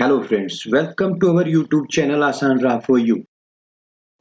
Hello friends, welcome to our YouTube channel Asan Ra for you.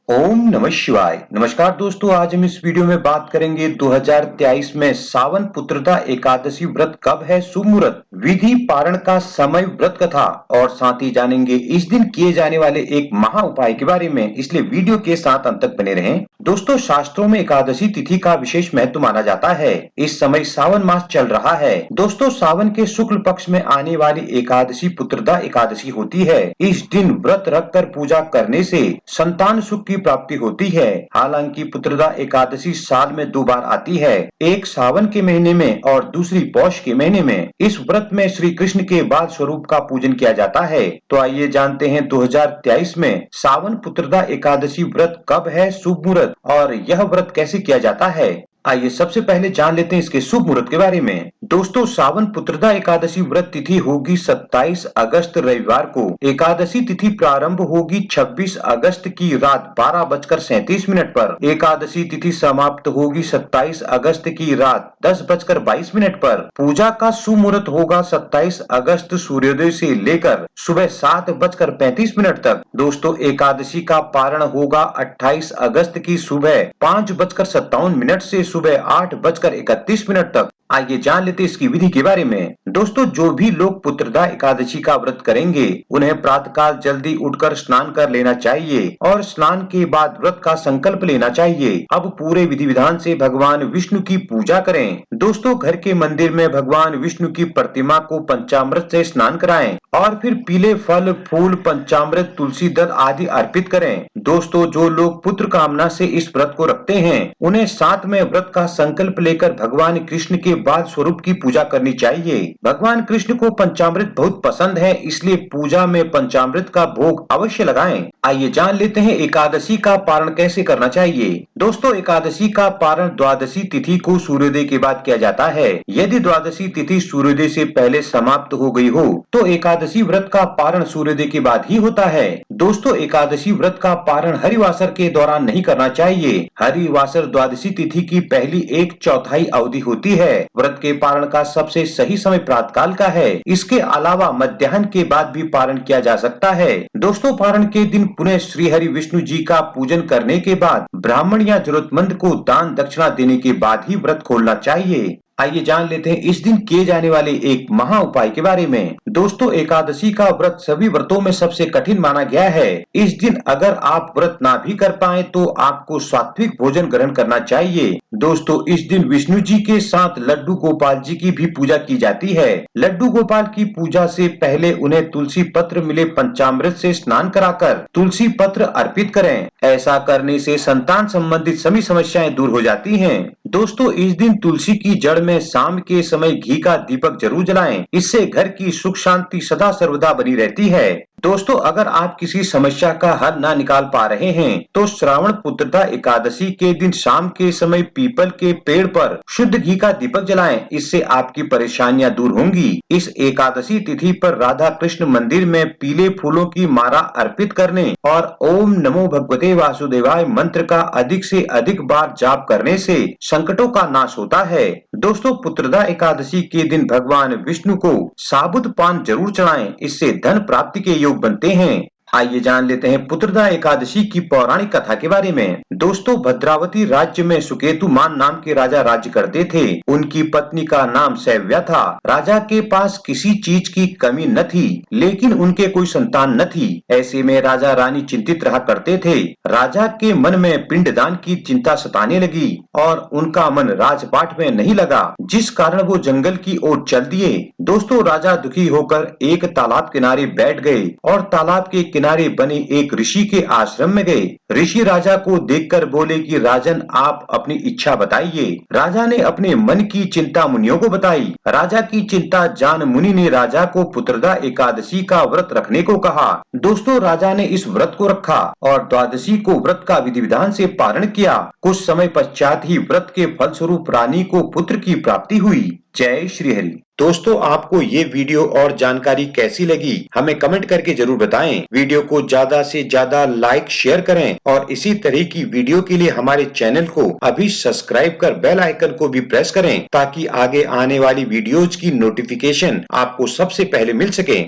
ओम नमः शिवाय। नमस्कार दोस्तों, आज हम इस वीडियो में बात करेंगे 2023 में सावन पुत्रदा एकादशी व्रत कब है, शुभ मुहूर्त, विधि, पारण का समय, व्रत कथा और साथ ही जानेंगे इस दिन किए जाने वाले एक महा उपाय के बारे में, इसलिए वीडियो के साथ अंत तक बने रहें। दोस्तों, शास्त्रों में एकादशी तिथि का विशेष महत्व माना जाता है। इस समय सावन मास चल रहा है। दोस्तों, सावन के शुक्ल पक्ष में आने वाली एकादशी पुत्रदा एकादशी होती है। इस दिन व्रत रखकर पूजा करने से संतान सुख की प्राप्ति होती है। हालांकि पुत्रदा एकादशी साल में 2 बार आती है, एक सावन के महीने में और दूसरी पौष के महीने में। इस व्रत में श्री कृष्ण के बाल स्वरूप का पूजन किया जाता है। तो आइए जानते हैं 2023 में सावन पुत्रदा एकादशी व्रत कब है, शुभ मुहूर्त और यह व्रत कैसे किया जाता है। आइए सबसे पहले जान लेते हैं इसके शुभ मुहूर्त के बारे में। दोस्तों, सावन पुत्रदा एकादशी व्रत तिथि होगी 27 अगस्त रविवार को। एकादशी तिथि प्रारंभ होगी 26 अगस्त की रात 12:37 पर। एकादशी तिथि समाप्त होगी 27 अगस्त की रात 10:22 पर। पूजा का शुभ मुहूर्त होगा 27 अगस्त सूर्योदय से लेकर सुबह 7:35 तक। दोस्तों, एकादशी का पारण होगा 28 अगस्त की सुबह 5:57 से सुबह 8:31 तक। आइए जान लेते इसकी विधि के बारे में। दोस्तों, जो भी लोग पुत्रदा एकादशी का व्रत करेंगे उन्हें प्रातःकाल जल्दी उठकर स्नान कर लेना चाहिए और स्नान के बाद व्रत का संकल्प लेना चाहिए। अब पूरे विधि विधान से भगवान विष्णु की पूजा करें। दोस्तों, घर के मंदिर में भगवान विष्णु की प्रतिमा को पंचामृत से स्नान कराएं और फिर पीले फल, फूल, पंचामृत, तुलसी दल आदि अर्पित करें। दोस्तों, जो लोग पुत्र कामना से इस व्रत को रखते हैं उन्हें साथ में व्रत का संकल्प लेकर भगवान कृष्ण के बाल स्वरूप की पूजा करनी चाहिए। भगवान कृष्ण को पंचामृत बहुत पसंद है, इसलिए पूजा में पंचामृत का भोग अवश्य लगाएं। आइए जान लेते हैं एकादशी का पारण कैसे करना चाहिए। दोस्तों, एकादशी का पारण द्वादशी तिथि को सूर्योदय के बाद किया जाता है। यदि द्वादशी तिथि सूर्योदय से पहले समाप्त हो गई हो तो एकादशी व्रत का पारण सूर्योदय के बाद ही होता है। दोस्तों, एकादशी व्रत का पारण हरिवासर के दौरान नहीं करना चाहिए। हरिवासर द्वादशी तिथि की पहली 1/4 अवधि होती है। व्रत के पारण का सबसे सही समय प्रातःकाल का है। इसके अलावा मध्याह्न के बाद भी पारण किया जा सकता है। दोस्तों, पारण के दिन पुनः श्री हरि विष्णु जी का पूजन करने के बाद ब्राह्मण या जरूरतमंद को दान दक्षिणा देने के बाद ही व्रत खोलना चाहिए। आइए जान लेते हैं इस दिन किए जाने वाले एक महा उपाय के बारे में। दोस्तों, एकादशी का व्रत सभी व्रतों में सबसे कठिन माना गया है। इस दिन अगर आप व्रत ना भी कर पाए तो आपको सात्विक भोजन ग्रहण करना चाहिए। दोस्तों, इस दिन विष्णु जी के साथ लड्डू गोपाल जी की भी पूजा की जाती है। लड्डू गोपाल की पूजा से पहले उन्हें तुलसी पत्र मिले पंचामृत से स्नान कराकर तुलसी पत्र अर्पित करें। ऐसा करने से संतान संबंधित सभी समस्याएं दूर हो जाती हैं। दोस्तों, इस दिन तुलसी की जड़ में शाम के समय घी का दीपक जरूर जलाएं। इससे घर की सुख शांति सदा सर्वदा बनी रहती है। दोस्तों, अगर आप किसी समस्या का हल ना निकाल पा रहे हैं तो श्रावण पुत्रदा एकादशी के दिन शाम के समय पीपल के पेड़ पर शुद्ध घी का दीपक जलाएं। इससे आपकी परेशानियां दूर होंगी। इस एकादशी तिथि पर राधा कृष्ण मंदिर में पीले फूलों की माला अर्पित करने और ओम नमो भगवते वासुदेवाय मंत्र का अधिक से अधिक बार जाप करने से संकटों का नाश होता है। दोस्तों, पुत्रदा एकादशी के दिन भगवान विष्णु को साबुत पान जरूर चढ़ाएं। इससे धन प्राप्ति के योग बनते हैं। आइए जान लेते हैं पुत्रदा एकादशी की पौराणिक कथा के बारे में। दोस्तों, भद्रावती राज्य में सुकेतुमान नाम के राजा राज्य करते थे। उनकी पत्नी का नाम सैव्या था। राजा के पास किसी चीज की कमी न थी, लेकिन उनके कोई संतान न थी। ऐसे में राजा रानी चिंतित रहा करते थे। राजा के मन में पिंडदान की चिंता सताने लगी और उनका मन राजपाट में नहीं लगा, जिस कारण वो जंगल की ओर चल दिए। दोस्तों, राजा दुखी होकर एक तालाब किनारे बैठ गए और तालाब के किनारे बने एक ऋषि के आश्रम में गए। ऋषि राजा को देखकर बोले कि राजन, आप अपनी इच्छा बताइए। राजा ने अपने मन की चिंता मुनियों को बताई। राजा की चिंता जान मुनि ने राजा को पुत्रदा एकादशी का व्रत रखने को कहा। दोस्तों, राजा ने इस व्रत को रखा और द्वादशी को व्रत का विधि विधान से पारण किया। कुछ समय पश्चात ही व्रत के फलस्वरूप रानी को पुत्र की प्राप्ति हुई। जय श्री हरि। दोस्तों, आपको ये वीडियो और जानकारी कैसी लगी हमें कमेंट करके जरूर बताएं। वीडियो को ज्यादा से ज्यादा लाइक शेयर करें और इसी तरह की वीडियो के लिए हमारे चैनल को अभी सब्सक्राइब कर बेल आइकन को भी प्रेस करें ताकि आगे आने वाली वीडियोज की नोटिफिकेशन आपको सबसे पहले मिल सके।